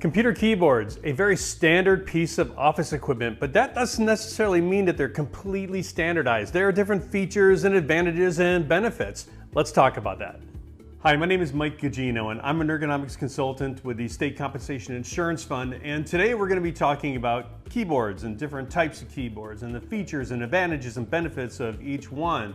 Computer keyboards, a very standard piece of office equipment, but that doesn't necessarily mean that they're completely standardized. There are different features and advantages and benefits. Let's talk about that. Hi, my name is Mike Gugino and I'm an ergonomics consultant with the State Compensation Insurance Fund, and today we're going to be talking about keyboards and different types of keyboards and the features and advantages and benefits of each one.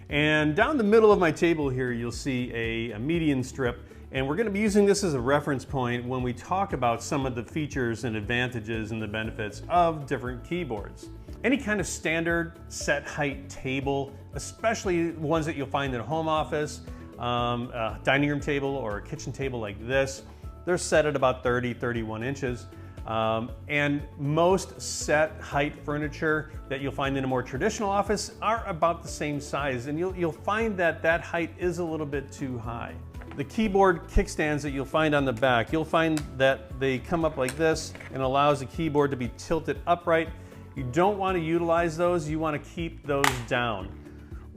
And down the middle of my table here you'll see a median strip, and we're going to be using this as a reference point when we talk about some of the features and advantages and the benefits of different keyboards. Any kind of standard set height table, especially ones that you'll find in a home office, a dining room table or a kitchen table like this, they're set at about 31 inches. And most set height furniture that you'll find in a more traditional office are about the same size, and you'll find that that height is a little bit too high. The keyboard kickstands that you'll find on the back, you'll find that they come up like this and allows the keyboard to be tilted upright. You don't want to utilize those, you want to keep those down.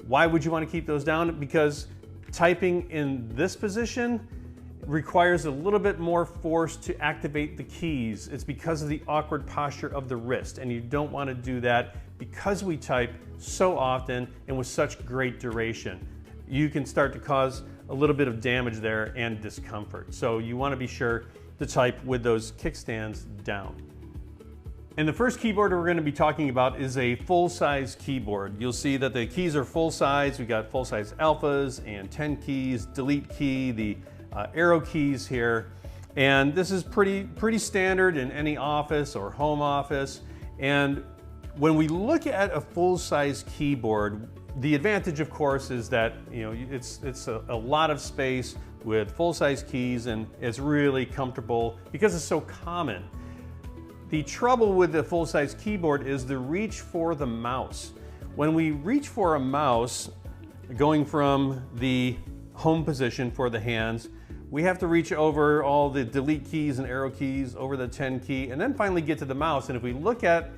Why would you want to keep those down? Because typing in this position requires a little bit more force to activate the keys. It's because of the awkward posture of the wrist, and you don't want to do that because we type so often and with such great duration. You can start to cause a little bit of damage there and discomfort. So you want to be sure to type with those kickstands down. And the first keyboard we're going to be talking about is a full-size keyboard. You'll see that the keys are full-size. We got full-size alphas and 10 keys, delete key, the arrow keys here. And this is pretty standard in any office or home office. And when we look at a full-size keyboard, the advantage, of course, is that it's a lot of space with full-size keys, and it's really comfortable because it's so common. The trouble with the full-size keyboard is the reach for the mouse. When we reach for a mouse, going from the home position for the hands, we have to reach over all the delete keys and arrow keys, over the 10 key, and then finally get to the mouse. And if we look at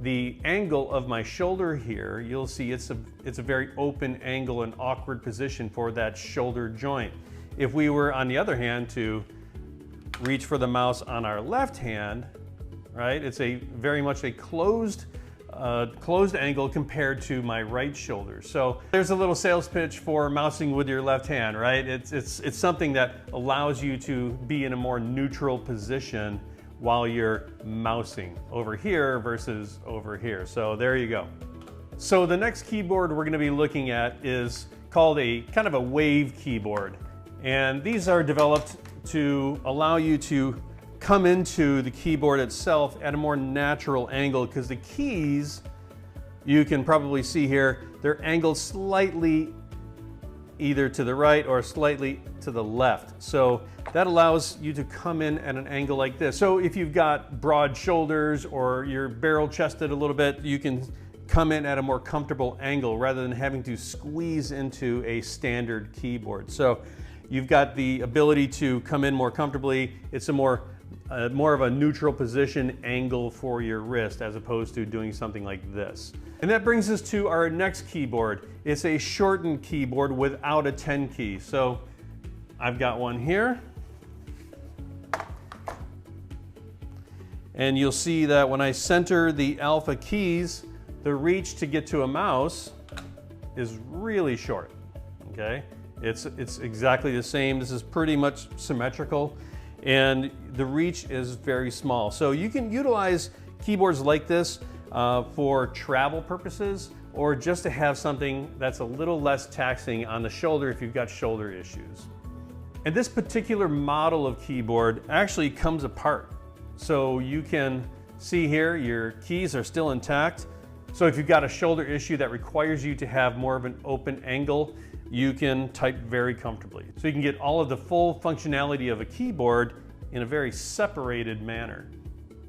the angle of my shoulder here, you'll see it's a very open angle and awkward position for that shoulder joint. If we were, on the other hand, to reach for the mouse on our left hand, right, it's very much a closed angle compared to my right shoulder. So there's a little sales pitch for mousing with your left hand, right? It's something that allows you to be in a more neutral position while you're mousing over here versus over here. So there you go. So the next keyboard we're going to be looking at is called a kind of a wave keyboard. And these are developed to allow you to come into the keyboard itself at a more natural angle, because the keys, you can probably see here, they're angled slightly either to the right or slightly to the left. So that allows you to come in at an angle like this. So if you've got broad shoulders or you're barrel chested a little bit, you can come in at a more comfortable angle rather than having to squeeze into a standard keyboard. So you've got the ability to come in more comfortably. It's a more of a neutral position angle for your wrist as opposed to doing something like this. And that brings us to our next keyboard. It's a shortened keyboard without a 10 key. So I've got one here. And you'll see that when I center the alpha keys, the reach to get to a mouse is really short, okay? It's exactly the same. This is pretty much symmetrical, and the reach is very small. So you can utilize keyboards like this for travel purposes, or just to have something that's a little less taxing on the shoulder if you've got shoulder issues. And this particular model of keyboard actually comes apart. So you can see here, your keys are still intact. So if you've got a shoulder issue that requires you to have more of an open angle, you can type very comfortably. So you can get all of the full functionality of a keyboard in a very separated manner.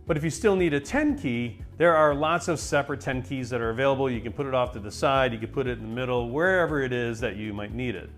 But if you still need a 10 key, there are lots of separate 10 keys that are available. You can put it off to the side, you can put it in the middle, wherever it is that you might need it.